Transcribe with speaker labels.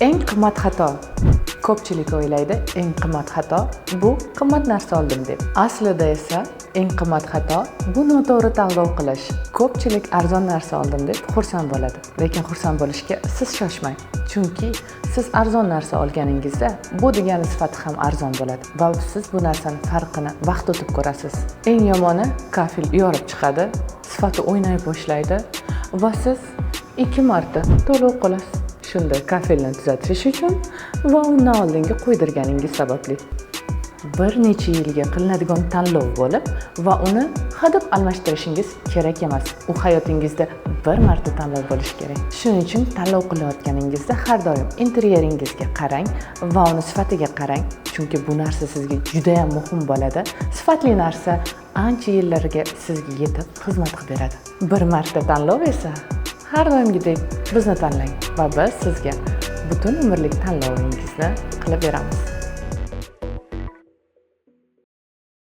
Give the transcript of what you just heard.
Speaker 1: Eng qimmat xato. Ko'pchilik o'ylaydi, eng qimmat xato bu qimmat narsa oldim deb. Aslida esa eng qimmat xato bu noto'g'ri tanlov qilish. Ko'pchilik arzon narsa oldim deb xursand bo'ladi. Lekin xursand bo'lishga siz shoshmang. Chunki siz arzon narsa olganingizda bu degani sifati ham arzon bo'ladi va siz bu narsani farqini vaqt o'tib ko'rasiz. Eng yomoni kafil yorib chiqadi, sifati o'ynay boshlaydi va siz 2 marta to'lov qilasiz. Shunda kafilni tuzatish uchun va undan oldingi qo'ydirganingiz sababli. Bir necha yilga qilinadigan tanlov bo'lib va uni hadeb almashtirishingiz kerak emas. U hayotingizda bir marta tanlov bo'lishi kerak. Shuning uchun tanlov qilayotganingizda har doim interyeringizga qarang va uni sifatiga qarang, chunki bu narsa sizga juda ham muhim bo'ladi. Sifatli narsa ancha yillarga sizga yetib xizmat qilib beradi. Bir marta tanlov esa har doimgidek bizni tanlang va biz sizga butun umrlik tanlovingizni qilib beramiz.